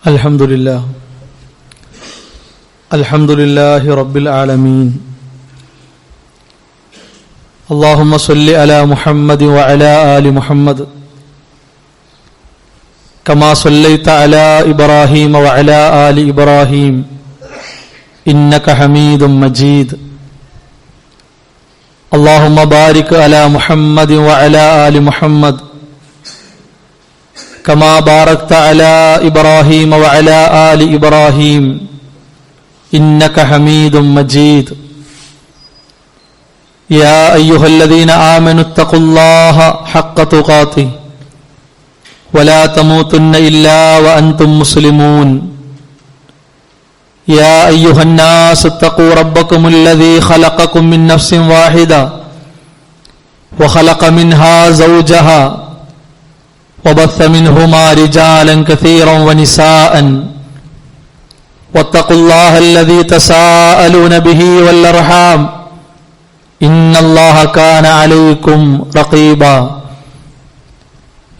Alhamdulillah Rabbil Alameen. Allahumma salli ala Muhammad wa ala ali Muhammad kama sallaita ala Ibrahim wa ala ali Ibrahim innaka Hamidum Majid. Allahumma barik ala Muhammad wa ala ali Muhammad kama barakta ala Ibrahim wa ala ali Ibrahim innaka Hamidum Majid. Ya ayyuhalladhina amanu ittaqullaha haqqa tuqatih wa la tamutunna illa wa antum muslimun. Ya ayyuhan nas ittaqu rabbakum alladhi khalaqakum min nafsin wahida wa khalaqa minha zawjaha وبث منهما رجالا كثيرا ونساء واتقوا الله الذي تساءلون به والأرحام إن الله كان عليكم رقيبا.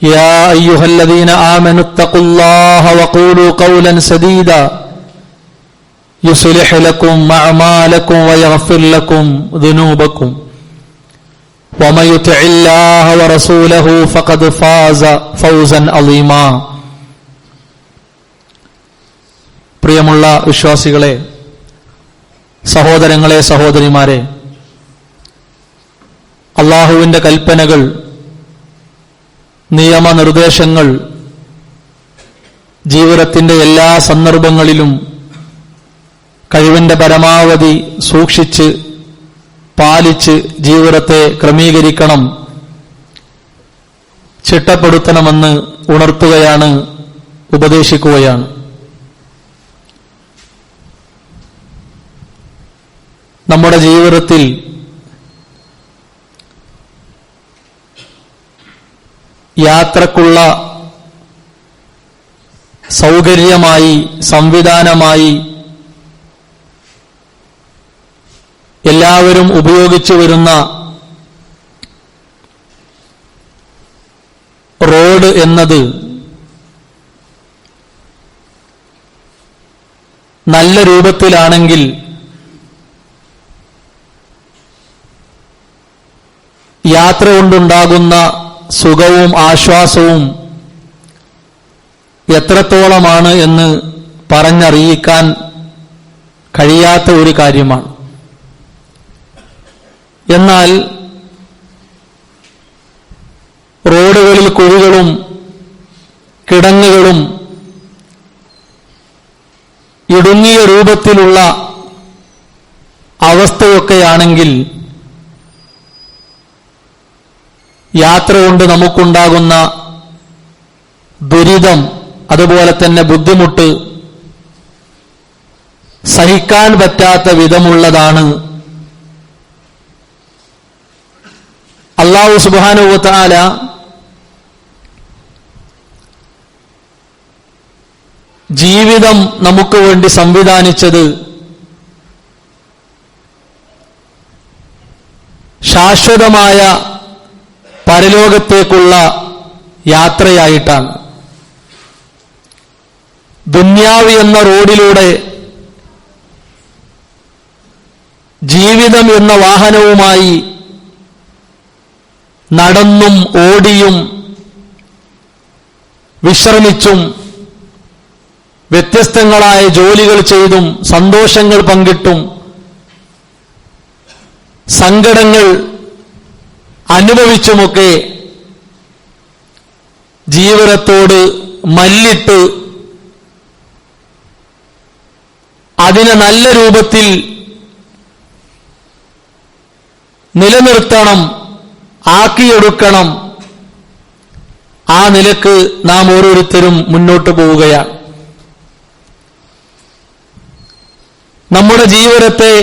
يا أيها الذين آمنوا اتقوا الله وقولوا قولا سديدا يصلح لكم أعمالكم ويغفر لكم ذنوبكم ومن يطع الله ورسوله فقد فاز فوزا عظيما. പ്രിയമുള്ള വിശ്വാസികളെ, സഹോദരങ്ങളെ, സഹോദരിമാരെ, അല്ലാഹുവിന്റെ കൽപ്പനകൾ, നിയമനിർദ്ദേശങ്ങൾ ജീവിതത്തിന്റെ എല്ലാ സന്ദർഭങ്ങളിലും കഴിവിന്റെ പരമാവധി സൂക്ഷിച്ച് പാലിച്ച് ജീവിതത്തെ ക്രമീകരിക്കണം, ചിട്ടപ്പെടുത്തണമെന്ന് ഉണർത്തുകയാണ്, ഉപദേശിക്കുകയാണ്. നമ്മുടെ ജീവിതത്തിൽ യാത്രക്കുള്ള സൗകര്യമായി, സംവിധാനമായി എല്ലാവരും ഉപയോഗിച്ചു വരുന്ന റോഡ് എന്നത് നല്ല രൂപത്തിലാണെങ്കിൽ യാത്ര കൊണ്ടുണ്ടാകുന്ന സുഖവും ആശ്വാസവും എത്രത്തോളമാണ് എന്ന് പറഞ്ഞറിയിക്കാൻ കഴിയാത്ത ഒരു കാര്യമാണ്. എന്നാൽ റോഡുകളിൽ കുഴികളും കിടങ്ങുകളും ഇടുങ്ങിയ രൂപത്തിലുള്ള അവസ്ഥയൊക്കെയാണെങ്കിൽ യാത്ര കൊണ്ട് നമുക്കുണ്ടാകുന്ന ദുരിതം, അതുപോലെ തന്നെ ബുദ്ധിമുട്ട് സഹിക്കാൻ പറ്റാത്ത വിധമുള്ളതാണ്. അല്ലാഹു സുബ്ഹാനഹു വ തആല ജീവിതം നമുക്ക് വേണ്ടി സംവിധാനിച്ചത് ശാശ്വതമായ പരലോകത്തേക്കുള്ള യാത്രയായിട്ടാണ്. ദുന്യാവ് എന്ന റോഡിലൂടെ ജീവിതം എന്ന വാഹനവുമായി നടന്നും ഓടിയും വിശ്രമിച്ചും വ്യത്യസ്തങ്ങളായ ജോലികൾ ചെയ്തും സന്തോഷങ്ങൾ പങ്കിട്ടും സങ്കടങ്ങൾ അനുഭവിച്ചുമൊക്കെ ജീവിതത്തോട് മല്ലിട്ട് അതിനെ നല്ല രൂപത്തിൽ നിലനിർത്തണം, ആക്കിയെടുക്കണം. ആ നിലക്ക് നാം ഓരോരുത്തരും മുന്നോട്ട് പോവുകയാണ്. നമ്മുടെ ജീവിതത്തെ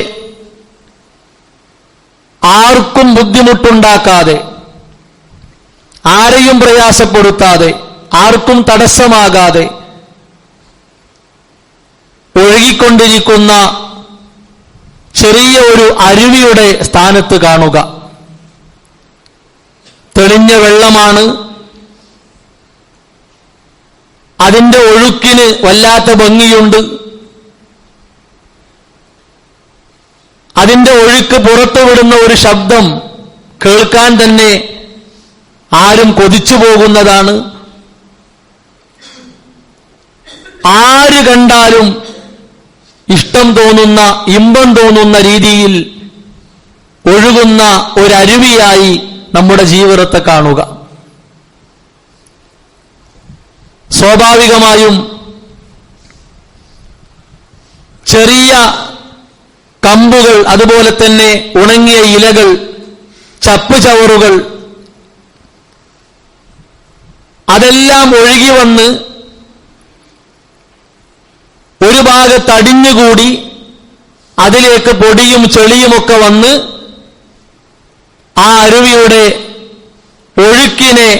ആർക്കും ബുദ്ധിമുട്ടുണ്ടാക്കാതെ, ആരെയും പ്രയാസപ്പെടുത്താതെ, ആർക്കും തടസ്സമാകാതെ ഒഴുകിക്കൊണ്ടിരിക്കുന്ന ചെറിയ ഒരു അരുവിയുടെ സ്ഥാനത്ത് കാണുക. തെളിഞ്ഞ വെള്ളമാണ്, അതിന്റെ ഒഴുക്കിന് വല്ലാത്ത ഭംഗിയുണ്ട്. അതിന്റെ ഒഴുക്ക് പുറത്തുവിടുന്ന ഒരു ശബ്ദം കേൾക്കാൻ തന്നെ ആരും കൊതിച്ചു പോകുന്നതാണ്. ആര് കണ്ടാലും ഇഷ്ടം തോന്നുന്ന, ഇമ്പം തോന്നുന്ന രീതിയിൽ ഒഴുകുന്ന ഒരരുവിയായി നമ്മുടെ ജീവിതത്തെ കാണുക. സ്വാഭാവികമായും ചെറിയ കമ്പുകൾ, അതുപോലെ തന്നെ ഉണങ്ങിയ ഇലകൾ, ചപ്പുചവറുകൾ അതെല്ലാം ഒഴുകി വന്ന് ഒരു ഭാഗത്ത് അടിഞ്ഞുകൂടി അതിലേക്ക് പൊടിയും ചെളിയുമൊക്കെ വന്ന് ആ അരുവിയുടെ ഒഴുക്കിനെ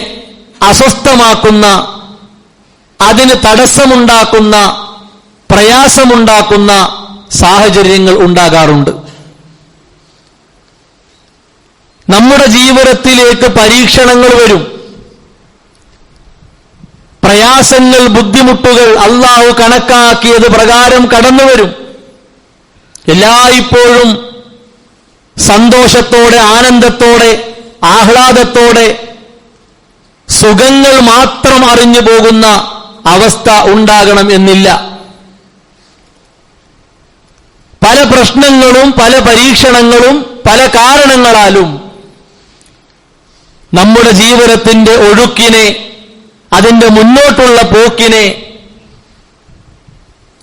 അസ്വസ്ഥമാക്കുന്ന, അതിന് തടസ്സമുണ്ടാക്കുന്ന, പ്രയാസമുണ്ടാക്കുന്ന സാഹചര്യങ്ങൾ ഉണ്ടാകാറുണ്ട്. നമ്മുടെ ജീവിതത്തിലേക്ക് പരീക്ഷണങ്ങൾ വരും, പ്രയാസങ്ങൾ, ബുദ്ധിമുട്ടുകൾ അല്ലാഹു കണക്കാക്കിയത് പ്രകാരം കടന്നു വരും. എല്ലായ്പ്പോഴും സന്തോഷത്തോടെ, ആനന്ദത്തോടെ, ആഹ്ലാദത്തോടെ സുഖങ്ങൾ മാത്രം അറിഞ്ഞു പോകുന്ന അവസ്ഥ ഉണ്ടാകണം എന്നില്ല. പല പ്രശ്നങ്ങളും, പല പരീക്ഷണങ്ങളും, പല കാരണങ്ങളാലും നമ്മുടെ ജീവിതത്തിന്റെ ഒഴുക്കിനെ, അതിന്റെ മുന്നോട്ടുള്ള പോക്കിനെ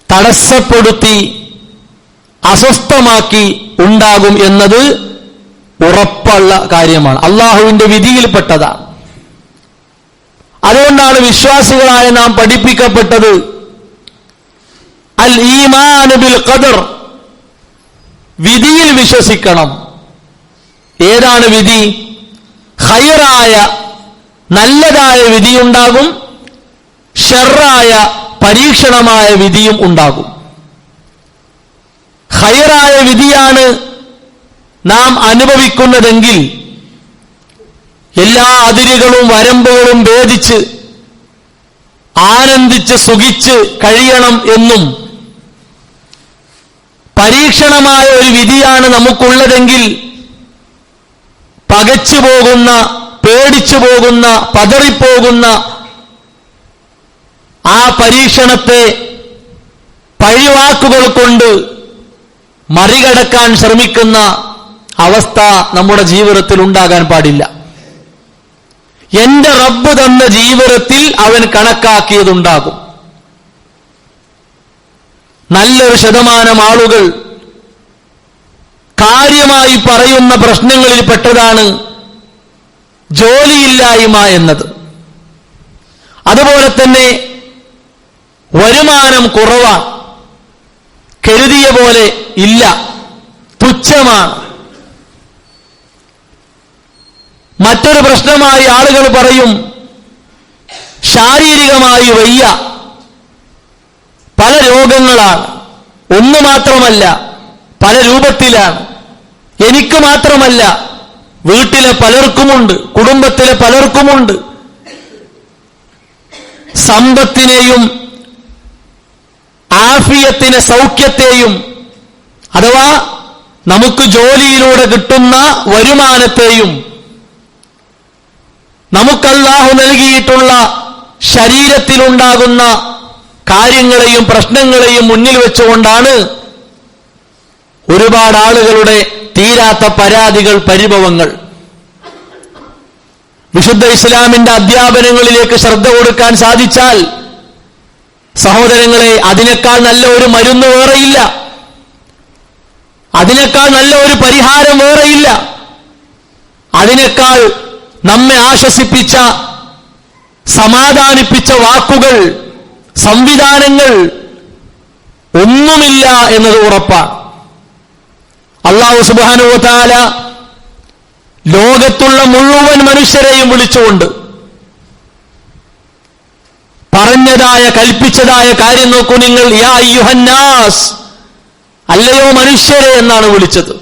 തടസ്സപ്പെടുത്തി അസ്വസ്ഥമാക്കി ഉണ്ടാകും എന്നത് ഉറപ്പുള്ള കാര്യമാണ്, അള്ളാഹുവിന്റെ വിധിയിൽപ്പെട്ടതാണ്. അതുകൊണ്ടാണ് വിശ്വാസികളായ നാം പഠിപ്പിക്കപ്പെട്ടത് അൽ ഈമാൻ ബിൽ ഖദർ, വിധിയിൽ വിശ്വസിക്കണം. ഏതാണ് വിധി? ഖൈറായ, നല്ലതായ വിധിയുണ്ടാകും, ഷർറായ, പരീക്ഷണമായ വിധിയും ഉണ്ടാകും. ഖൈറായ വിധിയാണ് നാം അനുഭവിക്കുന്നതെങ്കിൽ എല്ലാ അതിരുകളും വരമ്പുകളും ഭേദിച്ച് ആനന്ദിച്ച് സുഖിച്ച് കഴിയണം എന്നും, പരീക്ഷണമായ ഒരു വിധിയാണ് നമുക്കുള്ളതെങ്കിൽ പകച്ചു പോകുന്ന, പേടിച്ചു പോകുന്ന, പതറിപ്പോകുന്ന ആ പരീക്ഷണത്തെ പഴിവാക്കുകൾ കൊണ്ട് മറികടക്കാൻ ശ്രമിക്കുന്ന അവസ്ഥ നമ്മുടെ ജീവിതത്തിൽ ഉണ്ടാകാൻ പാടില്ല. എന്റെ റബ്ബ് തന്ന ജീവിതത്തിൽ അവൻ കണക്കാക്കിയതുണ്ടാകും. നല്ലൊരു ശതമാനം ആളുകൾ കാര്യമായി പറയുന്ന പ്രശ്നങ്ങളിൽ പെട്ടതാണ് ജോലിയില്ലായ്മ എന്നത്. അതുപോലെ തന്നെ വരുമാനം കുറവാണ്, കരുതിയ പോലെ ഇല്ല, തുച്ഛമാണ്. മറ്റൊരു പ്രശ്നമായി ആളുകൾ പറയും ശാരീരികമായി വയ്യ, പല രോഗങ്ങളാണ്, ഒന്ന് മാത്രമല്ല പല രൂപത്തിലാണ്. എനിക്ക് മാത്രമല്ല, വീട്ടിലെ പലർക്കുമുണ്ട്, കുടുംബത്തിലെ പലർക്കുമുണ്ട്. സമ്പത്തിനെയും ആഫിയത്തിനെ, സൗഖ്യത്തെയും, അഥവാ നമുക്ക് ജോലിയിലൂടെ കിട്ടുന്ന വരുമാനത്തെയും, നമുക്ക് അല്ലാഹു നൽകിയിട്ടുള്ള ശരീരത്തിലുണ്ടാകുന്ന കാര്യങ്ങളെയും പ്രശ്നങ്ങളെയും മുന്നിൽ വെച്ചുകൊണ്ടാണ് ഒരുപാട് ആളുകളുടെ തീരാത്ത പരാതികൾ, പരിഭവങ്ങൾ. വിശുദ്ധ ഇസ്ലാമിന്റെ അധ്യാപനങ്ങളിലേക്ക് ശ്രദ്ധ കൊടുക്കാൻ സാധിച്ചാൽ സഹോദരങ്ങളെ, അതിനേക്കാൾ നല്ല ഒരു മരുന്ന് വേറെയില്ല, അതിനേക്കാൾ നല്ല ഒരു പരിഹാരം വേറെയില്ല. അതിനേക്കാൾ നമ്മെ ആശ്വസിപ്പിച്ച, സമാധാനിപ്പിച്ച വാക്കുകൾ, സംവിധാനങ്ങൾ ഒന്നുമില്ല എന്നത് ഉറപ്പാണ്. അല്ലാഹു സുബ്ഹാനഹു വ തആല ലോകത്തുള്ള മുഴുവൻ മനുഷ്യരെയും വിളിച്ചുകൊണ്ട് പറഞ്ഞതായ, കൽപ്പിച്ചതായ കാര്യം നോക്കൂ നിങ്ങൾ. യാ അയ്യുഹന്നാസ്, അല്ലയോ മനുഷ്യരെ എന്നാണ് വിളിച്ചത്.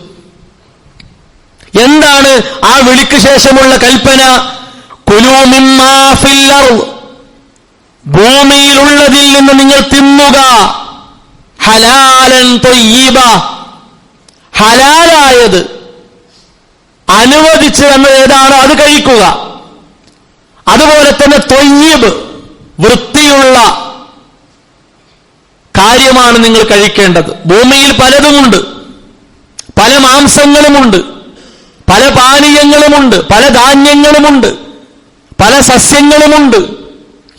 എന്താണ് ആ വിളിക്ക് ശേഷമുള്ള കൽപ്പന? കുലൂ മിമ്മാ ഫിൽ അർദ്, ഭൂമിയിലുള്ളതിൽ നിന്ന് നിങ്ങൾ തിന്നുക, ഹലാലൻ ത്വയ്യിബ, ഹലാലായത് അനുവദിച്ചു തന്നത് ഏതാണോ അത് കഴിക്കുക. അതുപോലെ തന്നെ ത്വയ്യിബ്, വൃത്തിയുള്ള കാര്യമാണ് നിങ്ങൾ കഴിക്കേണ്ടത്. ഭൂമിയിൽ പലതുമുണ്ട്, പല മാംസങ്ങളുമുണ്ട്, പല പാനീയങ്ങളുമുണ്ട്, പല ധാന്യങ്ങളുമുണ്ട്, പല സസ്യങ്ങളുമുണ്ട്.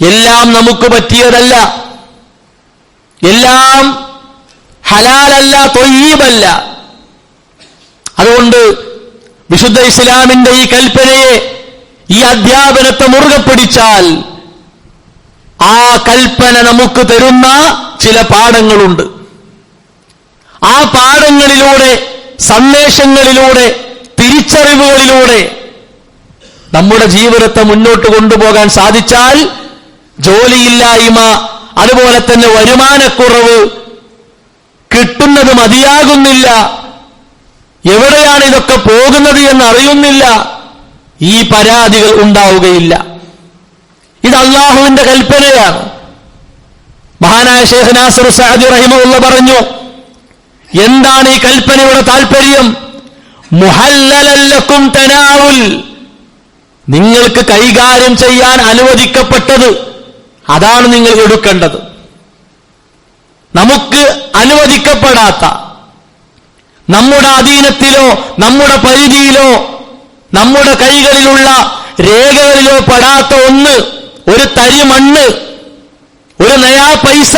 എല്ലാം നമുക്ക് പറ്റിയതല്ല, എല്ലാം ഹലാലല്ല, ത്വയ്യിബല്ല. അതുകൊണ്ട് വിശുദ്ധ ഇസ്ലാമിന്റെ ഈ കൽപ്പനയെ, ഈ അധ്യാപനത്തെ മുറുകെ പിടിച്ചാൽ ആ കൽപ്പന നമുക്ക് തരുന്ന ചില പാഠങ്ങളുണ്ട്. ആ പാഠങ്ങളിലൂടെ, സന്ദേശങ്ങളിലൂടെ, തിരിച്ചറിവുകളിലൂടെ നമ്മുടെ ജീവിതത്തെ മുന്നോട്ട് കൊണ്ടുപോകാൻ സാധിച്ചാൽ ജോലിയില്ലായ്മ, അതുപോലെ തന്നെ വരുമാനക്കുറവ്, കിട്ടുന്നത് മതിയാകുന്നില്ല, എവിടെയാണ് ഇതൊക്കെ പോകുന്നത് എന്നറിയുന്നില്ല, ഈ പരാതികൾ ഉണ്ടാവുകയില്ല. ഇത് അല്ലാഹുവിന്റെ കൽപ്പനയാണ്. മഹാനായ ശൈഖ് നാസിർ സഅദി റഹിമഹുല്ലാഹ് പറഞ്ഞു, എന്താണ് ഈ കൽപ്പനയുടെ താല്പര്യം? മുഹല്ലലൻ ലക്കും തനാവുൽ, നിങ്ങൾക്ക് കൈകാര്യം ചെയ്യാൻ അനുവദിക്കപ്പെട്ടത് അതാണ് നിങ്ങൾ എടുക്കേണ്ടത്. നമുക്ക് അനുവദിക്കപ്പെടാത്ത, നമ്മുടെ അധീനത്തിലോ നമ്മുടെ പരിധിയിലോ നമ്മുടെ കൈകളിലുള്ള രേഖകളിലോ പെടാത്ത ഒന്ന്, ഒരു തരി മണ്ണ്, ഒരു നയാ പൈസ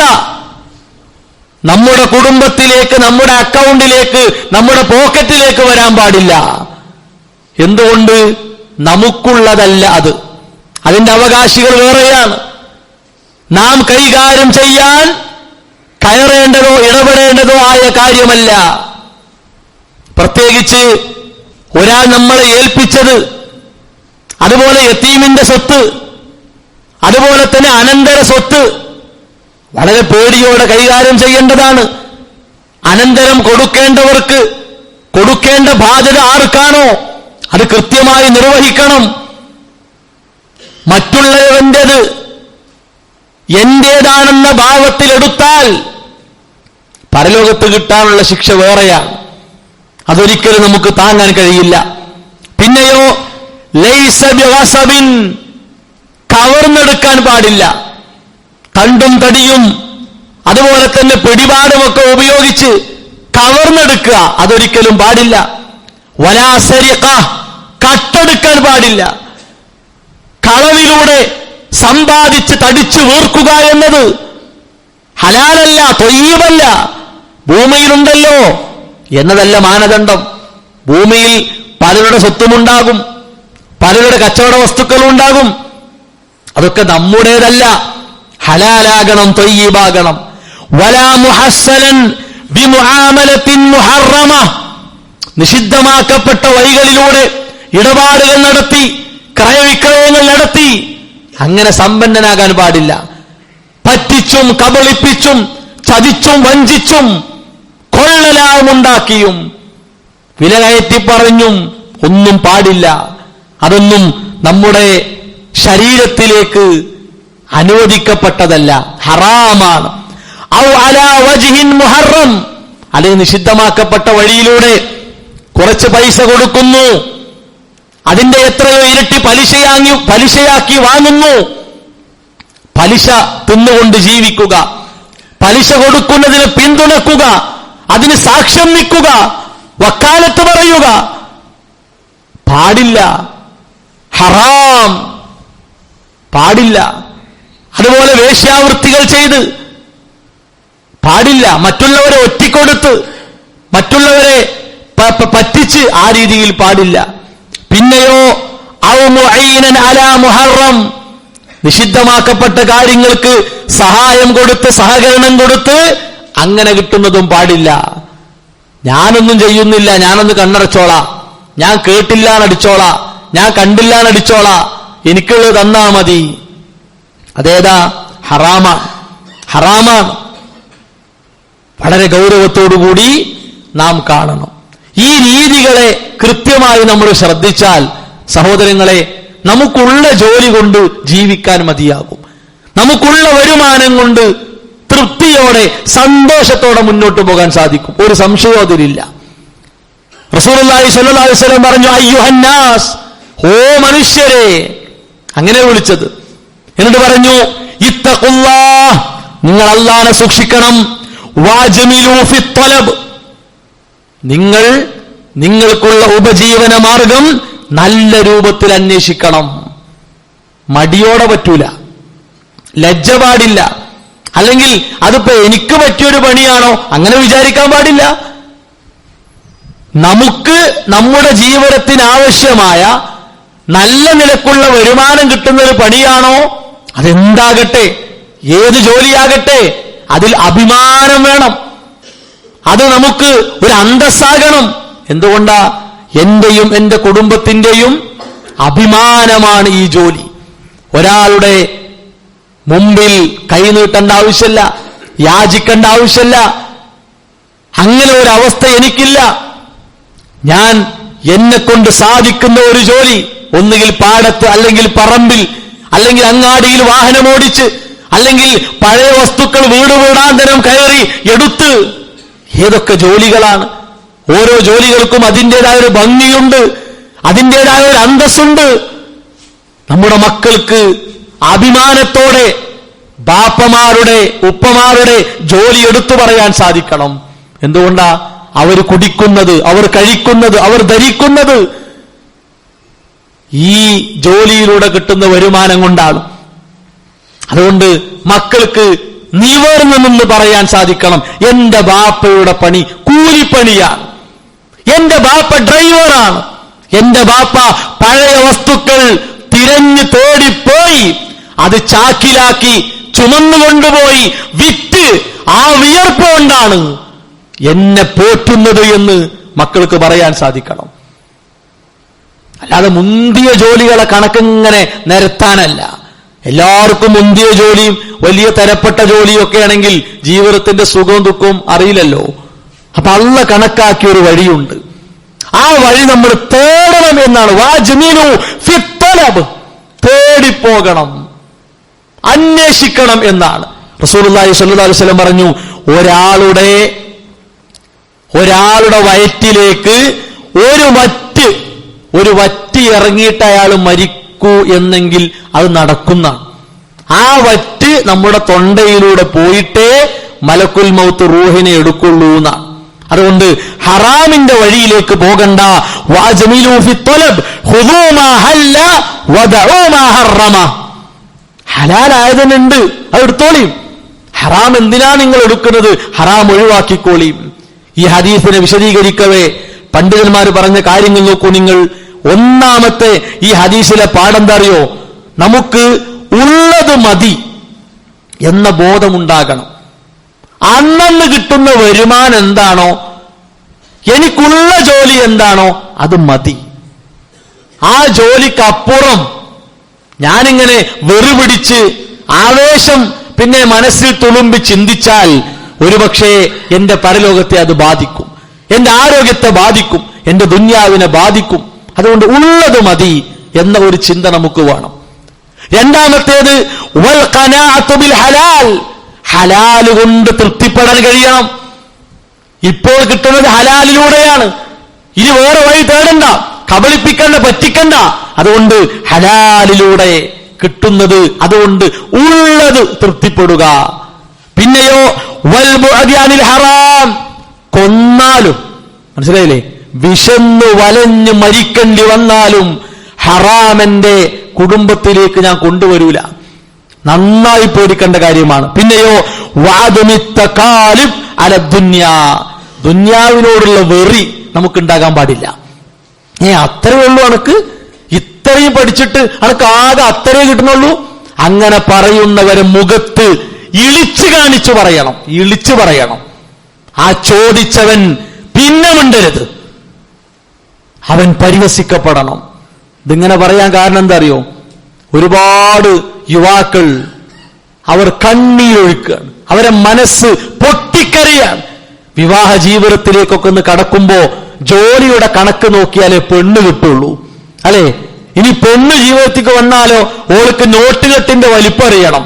നമ്മുടെ കുടുംബത്തിലേക്ക്, നമ്മുടെ അക്കൗണ്ടിലേക്ക്, നമ്മുടെ പോക്കറ്റിലേക്ക് വരാൻ പാടില്ല. എന്തുകൊണ്ട്? നമുക്കുള്ളതല്ല അത്, അതിന്റെ അവകാശികൾ വേറെയാണ്. നാം കൈകാര്യം ചെയ്യാൻ കയറേണ്ടതോ ഇടപെടേണ്ടതോ ആയ കാര്യമല്ല. പ്രത്യേകിച്ച് ഒരാൾ നമ്മളെ ഏൽപ്പിച്ചത്, അതുപോലെ യതീമിന്റെ സ്വത്ത്, അതുപോലെ തന്നെ അനന്തര സ്വത്ത് വളരെ പേടിയോടെ കൈകാര്യം ചെയ്യേണ്ടതാണ്. അനന്തരം കൊടുക്കേണ്ടവർക്ക് കൊടുക്കേണ്ട ബാധ്യത ആർക്കാണോ അത് കൃത്യമായി നിർവഹിക്കണം. മറ്റുള്ളവന്റേത് എന്റേതാണെന്ന ഭാവത്തിലെടുത്താൽ പരലോകത്ത് കിട്ടാനുള്ള ശിക്ഷ വേറെയാണ്. അതൊരിക്കലും നമുക്ക് താങ്ങാൻ കഴിയില്ല. പിന്നെയോ ലൈസ ബിഗസബിൻ, കവർന്നെടുക്കാൻ പാടില്ല. തണ്ടും തടിയും അതുപോലെ തന്നെ പിടിപാടുമൊക്കെ ഉപയോഗിച്ച് കവർന്നെടുക്കുക, അതൊരിക്കലും പാടില്ല. വലാ സരിഖ, കട്ടെടുക്കാൻ പാടില്ല. കളവിലൂടെ സമ്പാദിച്ച് തടിച്ചു വീർക്കുക എന്നത് ഹലാലല്ല, ത്വയ്യിബല്ല. ഭൂമിയിലുണ്ടല്ലോ എന്നതല്ല മാനദണ്ഡം. ഭൂമിയിൽ പലരുടെ സ്വത്തുമുണ്ടാകും, പലരുടെ കച്ചവട വസ്തുക്കളും ഉണ്ടാകും. അതൊക്കെ നമ്മുടേതല്ല, ഹലാലാകണം, ത്വയ്യിബാകണം. വലാ മുഹസ്സലൻ ബിമുആമലത്തിൻ മുഹറമ, നിഷിദ്ധമാക്കപ്പെട്ട വഴികളിലൂടെ ഇടപാടുകൾ നടത്തി, ക്രയവിക്രയങ്ങൾ നടത്തി അങ്ങനെ സമ്പന്നനാകാൻ പാടില്ല. പറ്റിച്ചും കബളിപ്പിച്ചും ചതിച്ചും വഞ്ചിച്ചും കൊള്ളലാവുണ്ടാക്കിയും വില കയറ്റി പറഞ്ഞും ഒന്നും പാടില്ല. അതൊന്നും നമ്മുടെ ശരീരത്തിലേക്ക് അനുവദിക്കപ്പെട്ടതല്ല, ഹറാമാണ്. ഔ അലാ വജ്ഹിൻ മുഹറം, അല്ലെങ്കിൽ നിഷിദ്ധമാക്കപ്പെട്ട വഴിയിലൂടെ കുറച്ച് പൈസ കൊടുക്കുന്നു, അതിന്റെ എത്രയോ ഇരട്ടി പലിശയാക്കി വാങ്ങുന്നു. പലിശ തിന്നുകൊണ്ട് ജീവിക്കുക, പലിശ കൊടുക്കുന്നതിന് പിന്തുണക്കുക, അതിന് സാക്ഷ്യം നിൽക്കുക, വക്കാലത്ത് പറയുക, പാടില്ല, ഹറാം, പാടില്ല. അതുപോലെ വേശ്യാവൃത്തികൾ ചെയ്ത് പാടില്ല. മറ്റുള്ളവരെ ഒറ്റിക്കൊടുത്ത് മറ്റുള്ളവരെ പറ്റിച്ച് ആ രീതിയിൽ പാടില്ല. പിന്നെയോ ഔ മുഈനൻ അലാ മുഹറം, നിഷിദ്ധമാക്കപ്പെട്ട കാര്യങ്ങൾക്ക് സഹായം കൊടുത്ത് സഹകരണം കൊടുത്ത് അങ്ങനെ കിട്ടുന്നതും പാടില്ല. ഞാനൊന്നും ചെയ്യുന്നില്ല, ഞാനൊന്ന് കണ്ണടച്ചോളാം, ഞാൻ കേട്ടില്ലാന്നടിച്ചോളാം, ഞാൻ കണ്ടില്ലാന്നടിച്ചോളാം, എനിക്കുള്ളത് തന്നാ മതി. അതേതാ? ഹറാമാണ്, ഹറാമാണ്. വളരെ ഗൗരവത്തോടുകൂടി നാം കാണണം. ഈ രീതികളെ കൃത്യമായി നമ്മൾ ശ്രദ്ധിച്ചാൽ സഹോദരങ്ങളെ, നമുക്കുള്ള ജോലി കൊണ്ട് ജീവിക്കാൻ മതിയാകും. നമുക്കുള്ള വരുമാനം കൊണ്ട് തൃപ്തിയോടെ സന്തോഷത്തോടെ മുന്നോട്ട് പോകാൻ സാധിക്കും. ഒരു സംശയവും അതിലില്ല. റസൂലുള്ളാഹി സ്വല്ലല്ലാഹു അലൈഹി വസല്ലം പറഞ്ഞു, അയ്യുഹന്നാസ്, ഓ മനുഷ്യരെ, അങ്ങനെ വിളിച്ചത്. എന്നിട്ട് പറഞ്ഞു, ഇത്തഖുല്ലാഹ്, നിങ്ങൾ അല്ലാഹനെ സൂക്ഷിക്കണം. വാജ്മിലൂ ഫിത്തലബ്, നിങ്ങൾക്കുള്ള ഉപജീവന മാർഗം നല്ല രൂപത്തിൽ അന്വേഷിക്കണം. മടിയോടെ പറ്റൂല, ലജ്ജ പാടില്ല. അല്ലെങ്കിൽ അതിപ്പോ എനിക്ക് പറ്റിയൊരു പണിയാണോ അങ്ങനെ വിചാരിക്കാൻ പാടില്ല. നമുക്ക് നമ്മുടെ ജീവിതത്തിന് ആവശ്യമായ നല്ല നിലക്കുള്ള വരുമാനം കിട്ടുന്ന ഒരു പണിയാണോ, അതെന്താകട്ടെ, ഏത് ജോലിയാകട്ടെ, അതിൽ അഭിമാനം വേണം. അത് നമുക്ക് ഒരു അന്തസ്സാകണം. എന്തുകൊണ്ടാ? എന്റെയും എന്റെ കുടുംബത്തിന്റെയും അഭിമാനമാണ് ഈ ജോലി. ഒരാളുടെ മുമ്പിൽ കൈ നീട്ടേണ്ട ആവശ്യമില്ല, യാചിക്കേണ്ട ആവശ്യമില്ല. അങ്ങനെ ഒരു അവസ്ഥ എനിക്കില്ല. ഞാൻ എന്നെ കൊണ്ട് സാധിക്കുന്ന ഒരു ജോലി, ഒന്നുകിൽ പാടത്ത്, അല്ലെങ്കിൽ പറമ്പിൽ, അല്ലെങ്കിൽ അങ്ങാടിയിൽ വാഹനമോടിച്ച്, അല്ലെങ്കിൽ പഴയ വസ്തുക്കൾ വീടാന്തരം കയറി എടുത്ത്, ഏതൊക്കെ ജോലികളാണ്. ഓരോ ജോലികൾക്കും അതിൻ്റെതായ ഒരു ഭംഗിയുണ്ട്, അതിൻ്റെതായ ഒരു അന്തസ്സുണ്ട്. നമ്മുടെ മക്കൾക്ക് അഭിമാനത്തോടെ ബാപ്പമാരുടെ ഉപ്പമാരുടെ ജോലി എടുത്തു പറയാൻ സാധിക്കണം. എന്തുകൊണ്ടാ? അവർ കുടിക്കുന്നത്, അവർ കഴിക്കുന്നത്, അവർ ധരിക്കുന്നത് ഈ ജോലിയിലൂടെ കിട്ടുന്ന വരുമാനം കൊണ്ടാണ്. അതുകൊണ്ട് മക്കൾക്ക് നിവർന്നു നിന്ന് പറയാൻ സാധിക്കണം, എന്റെ ബാപ്പയുടെ പണി കൂലിപ്പണിയാണ്, എന്റെ ബാപ്പ ഡ്രൈവറാണ്, എന്റെ ബാപ്പ പഴയ വസ്തുക്കൾ തിരഞ്ഞു തേടിപ്പോയി അത് ചാക്കിലാക്കി ചുമന്നുകൊണ്ടുപോയി വിറ്റ് ആ വിയർപ്പ് കൊണ്ടാണ് എന്നെ പോറ്റുന്നത് എന്ന് മക്കൾക്ക് പറയാൻ സാധിക്കണം. അല്ലാതെ മുന്തിയ ജോലികളെ കണക്കിങ്ങനെ നിരത്താനല്ല. എല്ലാവർക്കും മുന്തിയ ജോലിയും വലിയ തരപ്പെട്ട ജോലിയും ഒക്കെ ആണെങ്കിൽ ജീവിതത്തിന്റെ സുഖവും ദുഃഖവും അറിയില്ലല്ലോ. അപ്പൊ അള്ളാഹ് കണക്കാക്കിയ ഒരു വഴിയുണ്ട്. ആ വഴി നമ്മൾ തേടണം എന്നാണ്. വാജ്മിലൂ ഫിത്തലബ്, തേടിപ്പോകണം, അന്വേഷിക്കണം എന്നാണ്. റസൂലുള്ളാഹി സ്വല്ലല്ലാഹു അലൈഹി വസല്ലം പറഞ്ഞു, ഒരാളുടെ വയറ്റിലേക്ക് ഒരു വറ്റ് ഇറങ്ങിയിട്ട് അയാൾ മരിക്കൂ എന്നെങ്കിൽ അത് നടക്കുന്നതാണ്. ആ വറ്റ് നമ്മുടെ തൊണ്ടയിലൂടെ പോയിട്ടേ മലക്കുൽ മൗത്ത് റൂഹിനെ എടുക്കുള്ളൂ എന്നാണ്. അതുകൊണ്ട് ഹറാമിന്റെ വഴിയിലേക്ക് പോകണ്ട. വാജ്മിലൂ ഫിത്തലബ് ഖുദൂ മാ ഹല്ല വദഊ മാ ഹറമ. ഹലാലായതുണ്ട്, അത് എടുത്തോളിയും. ഹറാം എന്തിനാ നിങ്ങൾ എടുക്കുന്നത്? ഹറാം ഒഴിവാക്കിക്കോളിയും. ഈ ഹദീസിനെ വിശദീകരിക്കവേ പണ്ഡിതന്മാർ പറഞ്ഞ കാര്യങ്ങൾ നോക്കൂ നിങ്ങൾ. ഒന്നാമത്തെ ഈ ഹദീസിലെ പാഠം അറിയോ? നമുക്ക് ഉള്ളത് മതി എന്ന ബോധമുണ്ടാകണം. അന്നന്ന് കിട്ടുന്ന വരുമാനം എന്താണോ, എനിക്കുള്ള ജോലി എന്താണോ, അത് മതി. ആ ജോലിക്കപ്പുറം ഞാനിങ്ങനെ വെറുപിടിച്ച് ആവേശം പിന്നെ മനസ്സിൽ തുളുമ്പി ചിന്തിച്ചാൽ ഒരുപക്ഷെ എന്റെ പരലോകത്തെ അത് ബാധിക്കും, എന്റെ ആരോഗ്യത്തെ ബാധിക്കും, എന്റെ ദുന്യാവിനെ ബാധിക്കും. അതുകൊണ്ട് ഉള്ളത് മതി എന്ന ഒരു ചിന്ത നമുക്ക് വേണം. രണ്ടാമത്തേത് വൽ ഖനാഅതു ബിൽ ഹലാൽ, ഹലാൽ കൊണ്ട് തൃപ്തിപ്പെടാൻ കഴിയണം. ഇപ്പോൾ കിട്ടുന്നത് ഹലാലിലൂടെയാണ്. ഇനി വേറെ വഴി തേടണ്ട, കബളിപ്പിക്കണ്ട, പറ്റിക്കണ്ട. അതുകൊണ്ട് ഹലാലിലൂടെ കിട്ടുന്നത്, അതുകൊണ്ട് ഉള്ളത് തൃപ്തിപ്പെടുക. പിന്നെയോ വൽ ബുഅദി അനിൽ ഹറാം, കൊന്നാലും, മനസ്സിലായില്ലേ, വിശന്നു വലഞ്ഞു മരിക്കേണ്ടി വന്നാലും ഹറാമന്റെ കുടുംബത്തിലേക്ക് ഞാൻ കൊണ്ടുവരൂല. നന്നായി പേടിക്കേണ്ട കാര്യമാണ്. പിന്നെയോ വാദുമിത്തകാലിബ് അല ദുന്യാ, ദുന്യാവിനോടുള്ള വെറി നമുക്കുണ്ടാകാൻ പാടില്ല. അത്രയേ ഉള്ളൂ, അനക്ക് ഇത്രയും പഠിച്ചിട്ട് അനക്ക് ആകെ അത്രയേ കിട്ടുന്നുള്ളൂ. അങ്ങനെ പറയുന്നവരെ മുഖത്ത് ഇളിച്ചു കാണിച്ചു പറയണം, ഇളിച്ചു പറയണം. ആ ചോദിച്ചവൻ പിന്നെ മിണ്ടരുത്, അവൻ പരിഹസിക്കപ്പെടണം. ഇതിങ്ങനെ പറയാൻ കാരണം എന്താ അറിയോ? ഒരുപാട് യുവാക്കൾ അവർ കണ്ണീരൊഴുക്കുകയാണ്, അവരെ മനസ്സ് പൊട്ടിക്കരയാണ്. വിവാഹ ജീവിതത്തിലേക്കൊക്കെ ഒന്ന് കടക്കുമ്പോ ജോലിയുടെ കണക്ക് നോക്കിയാലേ പെണ്ണ് കിട്ടുള്ളൂ, അല്ലെ? ഇനി പെണ്ണ് ജീവിതത്തിലേക്ക് വന്നാലോ ഓൾക്ക് നോട്ടുകെട്ടിന്റെ വലിപ്പം അറിയണം,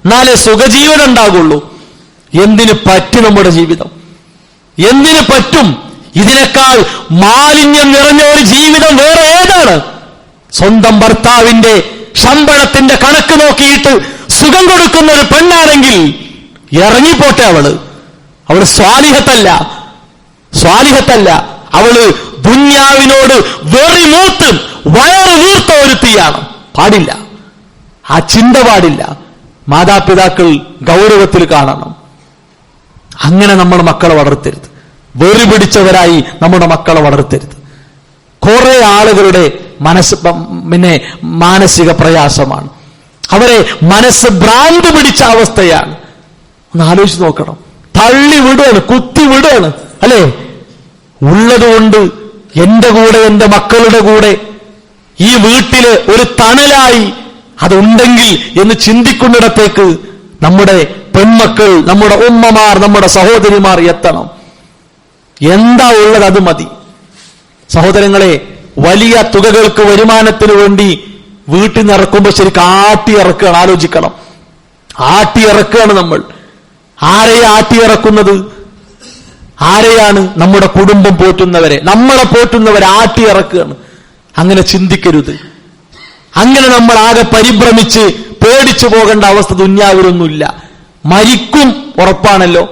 എന്നാലേ സുഖജീവിതം ഉണ്ടാകുള്ളൂ. എന്തിനു പറ്റും നമ്മുടെ ജീവിതം? എന്തിനു പറ്റും? ഇതിനേക്കാൾ മാലിന്യം നിറഞ്ഞ ഒരു ജീവിതം വേറെ ഏതാണ്? സ്വന്തം ഭർത്താവിന്റെ ശമ്പളത്തിന്റെ കണക്ക് നോക്കിയിട്ട് സുഖം കൊടുക്കുന്ന ഒരു പെണ്ണാണെങ്കിൽ ഇറങ്ങിപ്പോട്ടെ. അവള് സ്വാലിഹത്തല്ല. അവള് ദുന്യാവിനോട് വെറിമൂത്ത് വയറ് വീർത്ത ഒരുത്തിയാണ്. പാടില്ല, ആ ചിന്ത പാടില്ല. മാതാപിതാക്കൾ ഗൗരവത്തിൽ കാണണം. അങ്ങനെ നമ്മുടെ മക്കളെ വളർത്തരുത്. വെറി പിടിച്ചവരായി നമ്മുടെ മക്കളെ വളർത്തരുത്. കുറെ ആളുകളുടെ മാനസിക പ്രയാസമാണ്. അവരെ മനസ്സ് ഭ്രാന്ത് പിടിച്ച അവസ്ഥയാണ്. ഒന്ന് ആലോചിച്ച് നോക്കണം. തള്ളി വിടുകയാണ്, കുത്തി വിടുകയാണ്. അല്ലേ? ഉള്ളതുകൊണ്ട് എന്റെ കൂടെ, എന്റെ മക്കളുടെ കൂടെ ഈ വീട്ടില് ഒരു തണലായി അതുണ്ടെങ്കിൽ എന്ന് ചിന്തിക്കുന്നിടത്തേക്ക് നമ്മുടെ പെൺമക്കൾ, നമ്മുടെ ഉമ്മമാർ, നമ്മുടെ സഹോദരിമാർ എത്തണം. എന്താ ഉള്ളത് അത് മതി. സഹോദരങ്ങളെ, വലിയ തുകകൾക്ക് വരുമാനത്തിന് വേണ്ടി വീട്ടിൽ നിന്ന് ഇറക്കുമ്പോൾ ശരിക്കും ആട്ടിയിറക്കുകയാണ്. ആലോചിക്കണം. ആട്ടിയിറക്കുകയാണ് നമ്മൾ. ആരെയാ ആട്ടിയിറക്കുന്നത്? ആരെയാണ്? നമ്മുടെ കുടുംബം പോറ്റുന്നവരെ, നമ്മളെ പോറ്റുന്നവരെ ആട്ടിയിറക്കുകയാണ്. അങ്ങനെ ചിന്തിക്കരുത്. അങ്ങനെ നമ്മൾ ആകെ പരിഭ്രമിച്ച് പേടിച്ചു പോകേണ്ട അവസ്ഥ ദുന്യാവിലൊന്നുമില്ല. മരിക്കും ഉറപ്പാണല്ലോ.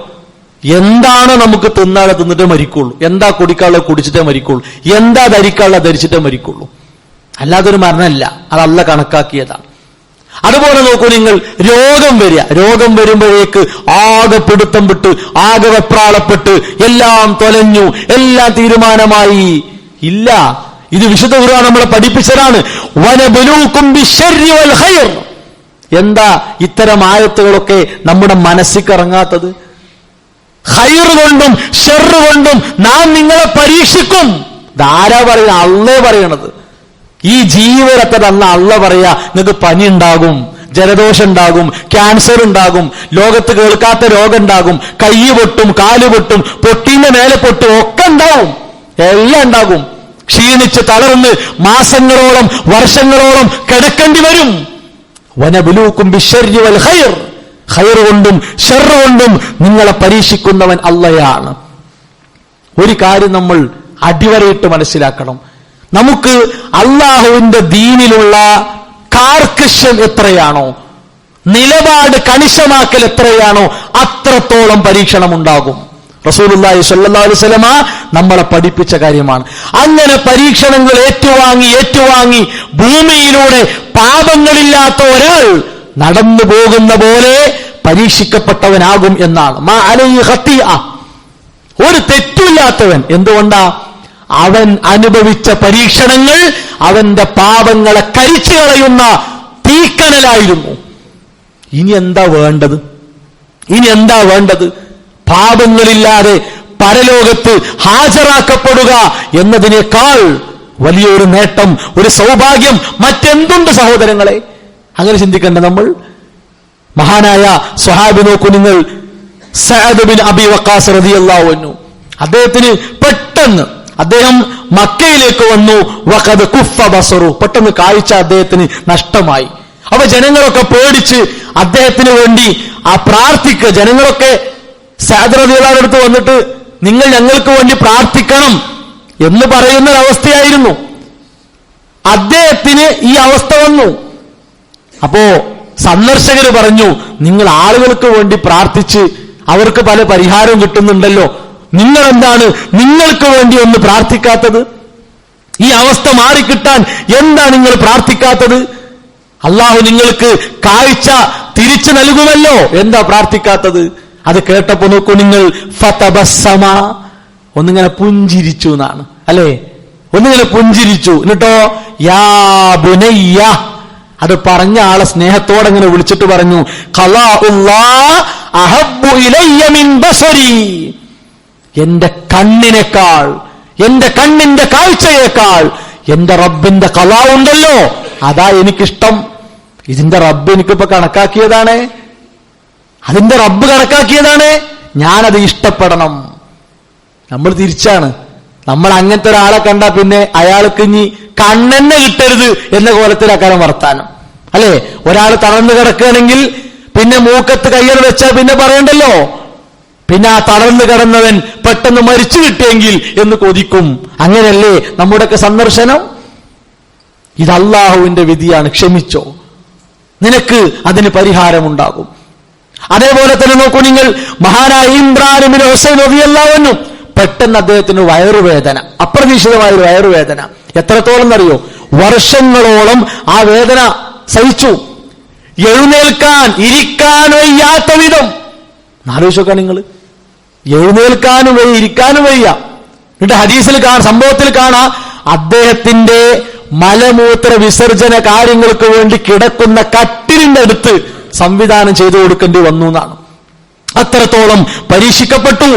എന്താണോ നമുക്ക് തിന്നാളെ തിന്നിട്ടേ മരിക്കുള്ളൂ. എന്താ കുടിക്കാളെ കുടിച്ചിട്ടേ മരിക്കുള്ളൂ. എന്താ ധരിക്കാളെ ധരിച്ചിട്ടേ മരിക്കുള്ളൂ. അല്ലാതൊരു മരണമല്ല, അത് അള്ളാഹ് കണക്കാക്കിയതാണ്. അതുപോലെ നോക്കൂ നിങ്ങൾ, രോഗം വരുമ്പോഴേക്ക് ആകെ പിടുത്തം വിട്ട്, ആകെ വെപ്രാളപ്പെട്ട്, എല്ലാം തൊലഞ്ഞു, എല്ലാം തീരുമാനമായി. ഇല്ല, ഇത് വിശുദ്ധ ഖുർആൻ നമ്മളെ പഠിപ്പിച്ചതാണ്. വനബലൂകും ബിശ്ശർരി വൽ ഖൈർ. എന്താ ഇത്തരം ആയത്തുകളൊക്കെ നമ്മുടെ മനസ്സിൽ ഇറങ്ങാത്തത്? ഖൈർ കൊണ്ടും ഷർറ് കൊണ്ടും നാം നിങ്ങളെ പരീക്ഷിക്കും. ഇതാരാ പറയുന്നത്? അള്ളാഹ് പറയണത്. ഈ ജീവിതത്തെ തന്ന അള്ളാഹ് പറയാ, നിങ്ങൾക്ക് പനി ഉണ്ടാകും, ജലദോഷം ഉണ്ടാകും, ക്യാൻസർ ഉണ്ടാകും, ലോകത്ത് കേൾക്കാത്ത രോഗം ഉണ്ടാകും, കൈ പൊട്ടും, കാല് പൊട്ടും, പൊട്ടീന്റെ മേലെ പൊട്ടും, ഒക്കെ ഉണ്ടാവും, എല്ലാം ഉണ്ടാകും. ക്ഷീണിച്ച് തളർന്ന് മാസങ്ങളോളം വർഷങ്ങളോളം കിടക്കേണ്ടി വരും. വനബലൂകും ബിശ്ശർരി വൽ ഖൈർ. ഖൈർ കൊണ്ടും ഷർറ് കൊണ്ടും നിങ്ങളെ പരീക്ഷിക്കുന്നവൻ അള്ളയാണ്. ഒരു കാര്യം നമ്മൾ അടിവരയിട്ട് മനസ്സിലാക്കണം. നമുക്ക് അള്ളാഹുവിന്റെ ദീനിലുള്ള കാർക്കശ്യം എത്രയാണോ, നിലപാട് കണിശമാക്കൽ എത്രയാണോ, അത്രത്തോളം പരീക്ഷണം ഉണ്ടാകും. റസൂലുള്ളാഹി സ്വല്ലല്ലാഹു അലൈഹി വസല്ലമ നമ്മളെ പഠിപ്പിച്ച കാര്യമാണ്. അങ്ങനെ പരീക്ഷണങ്ങൾ ഏറ്റുവാങ്ങി ഭൂമിയിലൂടെ പാപങ്ങളില്ലാത്ത ഒരാൾ നടന്നു പോകുന്ന പോലെ പരീക്ഷിക്കപ്പെട്ടവനാകും എന്നാണ്. മാ അലൈഹി ഖത്തിഅ, ഒരു തെറ്റില്ലാത്തവൻ. എന്തുകൊണ്ടാ? അവൻ അനുഭവിച്ച പരീക്ഷണങ്ങൾ അവന്റെ പാപങ്ങളെ കരിച്ചു കളയുന്ന തീക്കനലായിരുന്നു. ഇനി എന്താ വേണ്ടത്? പാപങ്ങളില്ലാതെ പരലോകത്ത് ഹാജരാക്കപ്പെടുക എന്നതിനേക്കാൾ വലിയൊരു നേട്ടം, ഒരു സൗഭാഗ്യം മറ്റെന്തുണ്ട് സഹോദരങ്ങളെ? അങ്ങനെ ചിന്തിക്കേണ്ട നമ്മൾ. മഹാനായ സ്വഹാബി നോക്കൂ നിങ്ങൾ, സഅദ് ബിൻ അബി വഖാസ് റളിയല്ലാഹു അൻഹു. അദ്ദേഹത്തിന് പെട്ടെന്ന് അദ്ദേഹം മക്കയിലേക്ക് വന്നു. വഖദ് കുഫ ബസറു, പെട്ടെന്ന് കാഴ്ച അദ്ദേഹത്തിന് നഷ്ടമായി. അപ്പൊ ജനങ്ങളൊക്കെ പേടിച്ച് അദ്ദേഹത്തിന് വേണ്ടി പ്രാർത്ഥിക്കുക. ജനങ്ങളൊക്കെ സഅദ് റളിയല്ലാഹു അടുത്ത് വന്നിട്ട് നിങ്ങൾ ഞങ്ങൾക്ക് വേണ്ടി പ്രാർത്ഥിക്കണം എന്ന് പറയുന്ന ഒരവസ്ഥയായിരുന്നു. അദ്ദേഹത്തിന് ഈ അവസ്ഥ വന്നു. അപ്പോ സന്ദർശകർ പറഞ്ഞു, നിങ്ങൾ ആളുകൾക്ക് വേണ്ടി പ്രാർത്ഥിച്ച് അവർക്ക് പല പരിഹാരവും കിട്ടുന്നുണ്ടല്ലോ, നിങ്ങൾ എന്താണ് നിങ്ങൾക്ക് വേണ്ടി ഒന്ന് പ്രാർത്ഥിക്കാത്തത്? ഈ അവസ്ഥ മാറിക്കിട്ടാൻ എന്താ നിങ്ങൾ പ്രാർത്ഥിക്കാത്തത്? അള്ളാഹു നിങ്ങൾക്ക് കാഴ്ച തിരിച്ചു നൽകുമല്ലോ, എന്താ പ്രാർത്ഥിക്കാത്തത്? അത് കേട്ടപ്പോ നോക്കൂ നിങ്ങൾ, ഫതബസ്സമ, ഒന്നിങ്ങനെ പുഞ്ചിരിച്ചു എന്നാണ്, അല്ലേ? ഒന്നിങ്ങനെ പുഞ്ചിരിച്ചു. എന്നിട്ടോ യാ ബുനയ്യ, അത് പറഞ്ഞ ആളെ സ്നേഹത്തോടെ ഇങ്ങനെ വിളിച്ചിട്ട് പറഞ്ഞു, ഖലാഉല്ലാഹ് അഹബ്ബു ഇലയ്യ മിൻ ബസരി, എന്റെ കണ്ണിനേക്കാൾ, എന്റെ കണ്ണിന്റെ കാഴ്ചയേക്കാൾ എന്റെ റബ്ബിന്റെ ഖലാ ഉണ്ടല്ലോ, അതാ എനിക്കിഷ്ടം. ഇതിന്റെ റബ്ബ് എനിക്കിപ്പോ കണക്കാക്കിയതാണ്, അതിന്റെ റബ്ബ് കണക്കാക്കിയതാണ്, ഞാനത് ഇഷ്ടപ്പെടണം. നമ്മൾ തിരിച്ചാണ്. നമ്മൾ അങ്ങനത്തെ ഒരാളെ കണ്ടാ പിന്നെ അയാൾക്ക് ഇനി കണ്ണെന്നെ കിട്ടരുത് എന്ന കോലത്തിലാക്കാനും വർത്താനം, അല്ലേ? ഒരാൾ തളർന്നു കിടക്കുകയാണെങ്കിൽ പിന്നെ മൂക്കത്ത് കയ്യിൽ വെച്ചാൽ പിന്നെ പറയണ്ടല്ലോ. പിന്നെ ആ തളർന്നു കിടന്നവൻ പെട്ടെന്ന് മരിച്ചു കിട്ടിയെങ്കിൽ എന്ന് കൊതിക്കും. അങ്ങനെയല്ലേ നമ്മുടെയൊക്കെ സന്ദർശനം? ഇത് അള്ളാഹുവിന്റെ വിധിയാണ്, ക്ഷമിച്ചോ, നിനക്ക് അതിന് പരിഹാരമുണ്ടാകും. അതേപോലെ തന്നെ നോക്കൂ നിങ്ങൾ, മഹാനായ ഇമ്രാൻ ഇബ്നു ഹുസൈൻ റളിയല്ലാഹു അൻഹു പെട്ടെന്ന് അദ്ദേഹത്തിന് വയറുവേദന, അപ്രതീക്ഷിതമായ ഒരു വയറുവേദന. എത്രത്തോളം എന്നറിയോ? വർഷങ്ങളോളം ആ വേദന സഹിച്ചു. എഴുന്നേൽക്കാൻ ഇരിക്കാൻ വയ്യാത്ത വിധം. ആലോചിച്ച് നോക്കാൻ നിങ്ങൾ, എഴുന്നേൽക്കാനും വയ്യ, ഇരിക്കാനും വയ്യ. എന്നിട്ട് ഹദീസിൽ സംഭവത്തിൽ കാണാം, അദ്ദേഹത്തിന്റെ മലമൂത്ര വിസർജന കാര്യങ്ങൾക്ക് വേണ്ടി കിടക്കുന്ന കട്ടിലിന്റെ അടുത്ത് സംവിധാനം ചെയ്തു കൊടുക്കേണ്ടി വന്നു എന്നാണ്. അത്രത്തോളം പരീക്ഷിക്കപ്പെട്ടു.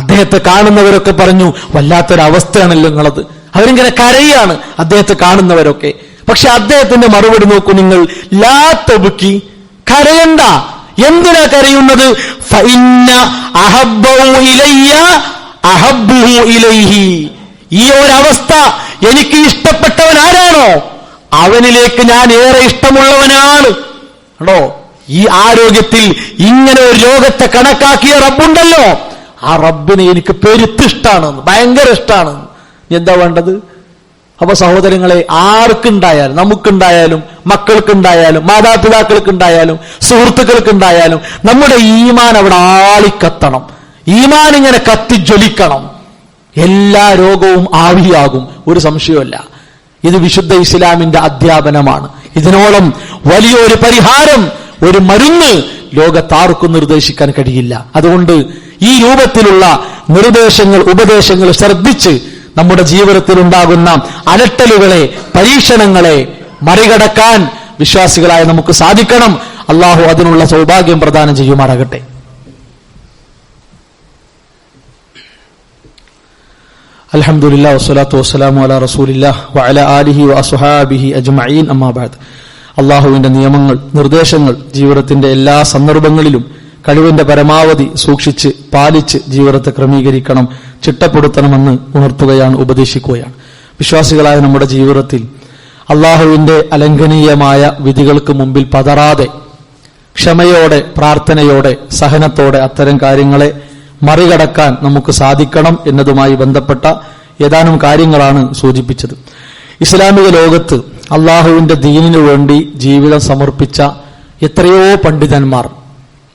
അദ്ദേഹത്തെ കാണുന്നവരൊക്കെ പറഞ്ഞു, വല്ലാത്തൊരവസ്ഥയാണല്ലോ നിങ്ങളത്. അവരിങ്ങനെ കരയാണ് അദ്ദേഹത്തെ കാണുന്നവരൊക്കെ. പക്ഷെ അദ്ദേഹത്തിന്റെ മറുപടി നോക്കൂ നിങ്ങൾ, ലാ തബ്കി, കരയണ്ട. എന്തിനാ കരയുന്നത്? ഫഇന്ന അഹബ്ബഹു ഇലയ്യ അഹബ്ബുഹു ഇലൈഹി. ഈ ഒരവസ്ഥ എനിക്ക് ഇഷ്ടപ്പെട്ടവൻ ആരാണോ അവനിലേക്ക് ഞാൻ ഏറെ ഇഷ്ടമുള്ളവനാണ്. ആണോ? ഈ ആരോഗ്യത്തിൽ ഇങ്ങനെ ഒരു രോഗത്തെ കണക്കാക്കിയ റബ്ബുണ്ടല്ലോ, ആ റബ്ബിനെ എനിക്ക് പെരുത്തിഷ്ടാണ്, ഭയങ്കര ഇഷ്ടമാണ്. എന്താ വേണ്ടത്? അപ്പൊ സഹോദരങ്ങളെ, ആർക്കുണ്ടായാലും, നമുക്കുണ്ടായാലും, മക്കൾക്കുണ്ടായാലും, മാതാപിതാക്കൾക്കുണ്ടായാലും, സുഹൃത്തുക്കൾക്കുണ്ടായാലും നമ്മുടെ ഈമാൻ അവിടെ ആളിക്കത്തണം. ഈമാൻ ഇങ്ങനെ കത്തിജ്വലിക്കണം. എല്ലാ രോഗവും ആവിയാകും, ഒരു സംശയമല്ല. ഇത് വിശുദ്ധ ഇസ്ലാമിന്റെ അധ്യാപനമാണ്. ഇതിനോളം വലിയൊരു പരിഹാരം, ഒരു മരുന്ന് ലോകത്താർക്കും നിർദ്ദേശിക്കാൻ കഴിയില്ല. അതുകൊണ്ട് ഈ രൂപത്തിലുള്ള നിർദ്ദേശങ്ങൾ, ഉപദേശങ്ങൾ ശ്രദ്ധിച്ച് നമ്മുടെ ജീവിതത്തിൽ ഉണ്ടാകുന്ന അലട്ടലുകളെ, പരീക്ഷണങ്ങളെ മറികടക്കാൻ വിശ്വാസികളായ നമുക്ക് സാധിക്കണം. അള്ളാഹു അതിനുള്ള സൗഭാഗ്യം പ്രദാനം ചെയ്യുമാറാകട്ടെ. അൽഹംദുലില്ലാഹി വസ്സലാത്തു വസ്സലാമു അലാ റസൂലില്ലാഹി വഅലാ ആലിഹി വഅസ്ഹാബിഹി അജ്മഈൻ. അമ്മാ ബഅദ്. അള്ളാഹുവിന്റെ നിയമങ്ങൾ, നിർദ്ദേശങ്ങൾ ജീവിതത്തിന്റെ എല്ലാ സന്ദർഭങ്ങളിലും കഴിവിന്റെ പരമാവധി സൂക്ഷിച്ച് പാലിച്ച് ജീവിതത്തെ ക്രമീകരിക്കണം, ചിട്ടപ്പെടുത്തണമെന്ന് ഉണർത്തുകയാണ്, ഉപദേശിക്കുകയാണ്. വിശ്വാസികളായ നമ്മുടെ ജീവിതത്തിൽ അള്ളാഹുവിന്റെ അലംഘനീയമായ വിധികൾക്ക് മുമ്പിൽ പതറാതെ ക്ഷമയോടെ, പ്രാർത്ഥനയോടെ, സഹനത്തോടെ അത്തരം കാര്യങ്ങളെ മറികടക്കാൻ നമുക്ക് സാധിക്കണം എന്നതുമായി ബന്ധപ്പെട്ട ഏതാനും കാര്യങ്ങളാണ് സൂചിപ്പിച്ചത്. ഇസ്ലാമിക ലോകത്ത് അള്ളാഹുവിന്റെ ദീനിനു വേണ്ടി ജീവിതം സമർപ്പിച്ച എത്രയോ പണ്ഡിതന്മാർ,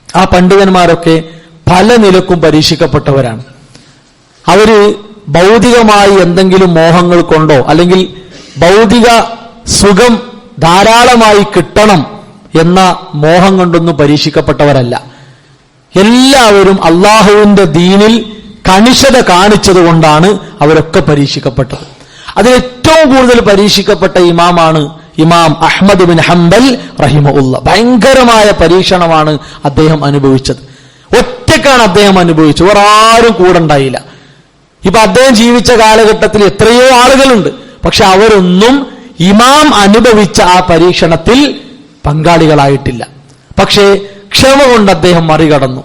ആ പണ്ഡിതന്മാരൊക്കെ പല നിലക്കും പരീക്ഷിക്കപ്പെട്ടവരാണ്. അവര് ഭൗതികമായി എന്തെങ്കിലും മോഹങ്ങൾ കൊണ്ടോ അല്ലെങ്കിൽ ഭൗതിക സുഖം ധാരാളമായി കിട്ടണം എന്ന മോഹം കൊണ്ടൊന്നും പരീക്ഷിക്കപ്പെട്ടവരല്ല. എല്ലാവരും അള്ളാഹുവിന്റെ ദീനിൽ കണിശത കാണിച്ചതുകൊണ്ടാണ് അവരൊക്കെ പരീക്ഷിക്കപ്പെട്ടത്. അതിൽ ഏറ്റവും കൂടുതൽ പരീക്ഷിക്കപ്പെട്ട ഇമാമാണ് ഇമാം അഹ്മദ് ബിൻ ഹംബൽ റഹിമഹുല്ല. ഭയങ്കരമായ പരീക്ഷണമാണ് അദ്ദേഹം അനുഭവിച്ചത്. ഒറ്റക്കാണ് അദ്ദേഹം അനുഭവിച്ചത്, വേറെ ആരും കൂടെ ഉണ്ടായില്ല. ഇപ്പൊ അദ്ദേഹം ജീവിച്ച കാലഘട്ടത്തിൽ എത്രയോ ആളുകളുണ്ട്, പക്ഷെ അവരൊന്നും ഇമാം അനുഭവിച്ച ആ പരീക്ഷണത്തിൽ പങ്കാളികളായിട്ടില്ല. പക്ഷേ ക്ഷമ കൊണ്ട് അദ്ദേഹം മറികടന്നു.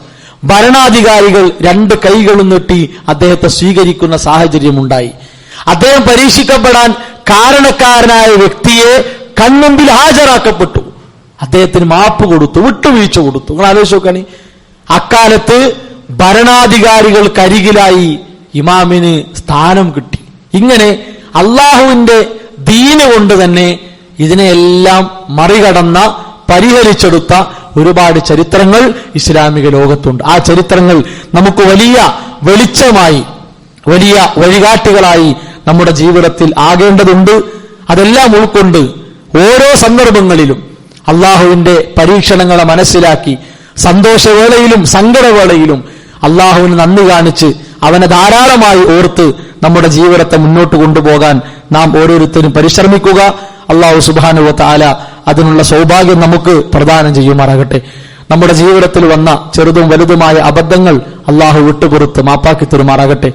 ഭരണാധികാരികൾ രണ്ട് കൈകളും നീട്ടി അദ്ദേഹത്തെ സ്വീകരിക്കുന്ന സാഹചര്യമുണ്ടായി. അദ്ദേഹം പരീക്ഷിക്കപ്പെടാൻ കാരണക്കാരനായ വ്യക്തിയെ കൺമുമ്പിൽ ഹാജരാക്കപ്പെട്ടു. അദ്ദേഹത്തിന് മാപ്പ് കൊടുത്തു, വിട്ടുവീഴ്ച കൊടുത്തു. നിങ്ങൾ ആലോചിച്ച് നോക്കണേ, അക്കാലത്ത് ഭരണാധികാരികൾക്കരികിലായി ഇമാമിന് സ്ഥാനം കിട്ടി. ഇങ്ങനെ അള്ളാഹുവിന്റെ ദീന് കൊണ്ട് തന്നെ ഇതിനെയെല്ലാം മറികടന്ന, പരിഹരിച്ചെടുത്ത ഒരുപാട് ചരിത്രങ്ങൾ ഇസ്ലാമിക ലോകത്തുണ്ട്. ആ ചരിത്രങ്ങൾ നമുക്ക് വലിയ വെളിച്ചമായി, വലിയ വഴികാട്ടികളായി നമ്മുടെ ജീവിതത്തിൽ ആകേണ്ടതുണ്ട്. അതെല്ലാം ഉൾക്കൊണ്ട് ഓരോ സന്ദർഭങ്ങളിലും അള്ളാഹുവിന്റെ പരീക്ഷണങ്ങളെ മനസ്സിലാക്കി സന്തോഷവേളയിലും സങ്കടവേളയിലും അള്ളാഹുവിന് നന്ദി കാണിച്ച് അവനെ ധാരാളമായി ഓർത്ത് നമ്മുടെ ജീവിതത്തെ മുന്നോട്ട് കൊണ്ടുപോകാൻ നാം ഓരോരുത്തരും പരിശ്രമിക്കുക. അള്ളാഹു സുബ്ഹാനഹു വ തആല അതിനുള്ള സൗഭാഗ്യം നമുക്ക് പ്രദാനം ചെയ്യുമാറാകട്ടെ. നമ്മുടെ ജീവിതത്തിൽ വന്ന ചെറുതും വലുതുമായ അബദ്ധങ്ങൾ അള്ളാഹു വിട്ടുപുറത്ത് മാപ്പാക്കി തരുമാറാകട്ടെ.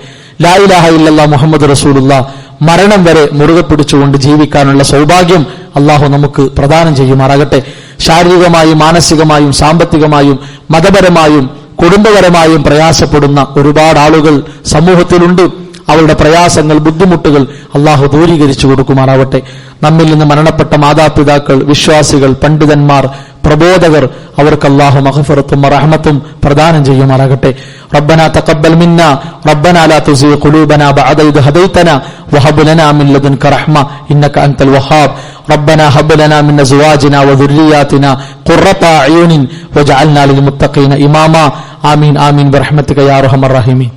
ലാ ഇലാഹ ഇല്ലല്ലാഹ് മുഹമ്മദ് റസൂലുള്ളാഹ് മരണം വരെ മുറുകെ പിടിച്ചുകൊണ്ട് ജീവിക്കാനുള്ള സൗഭാഗ്യം അള്ളാഹു നമുക്ക് പ്രദാനം ചെയ്യുമാറാകട്ടെ. ശാരീരികമായും മാനസികമായും സാമ്പത്തികമായും മതപരമായും കുടുംബപരമായും പ്രയാസപ്പെടുന്ന ഒരുപാട് ആളുകൾ സമൂഹത്തിലുണ്ട്. അവരുടെ പ്രയാസങ്ങൾ, ബുദ്ധിമുട്ടുകൾ അള്ളാഹു ദൂരീകരിച്ചു കൊടുക്കുമാറാവട്ടെ. നമ്മിൽ നിന്ന് മരണപ്പെട്ട മാതാപിതാക്കൾ, വിശ്വാസികൾ, പണ്ഡിതന്മാർ, പ്രബോധകർ, അവർക്ക് അല്ലാഹു മഗ്ഫിറത്തും റഹ്മത്തും പ്രദാനം ചെയ്യുമാറാകട്ടെ. റബ്ബനാ തഖബ്ബൽ മിന്നാ റബ്ബനാ ലാ തുസിഗ് ഖുലൂബനാ ബഅദ ഇദ് ഹദൈതനാ വഹബ് ലനാ മിൻ ലദുൻക റഹ്മ ഇന്നക അൻതൽ വഹാബ്. റബ്ബനാ ഹബ് ലനാ മിൻ അസ്വാജിനാ വദുർരിയാതിനാ ഖുർറത അയുനിൻ വജഅൽനാ ലിൽ മുത്തഖീന ഇമാമാ. ആമീൻ ആമീൻ ബിറഹ്മതിക യാ അർഹമർ റഹീമീൻ.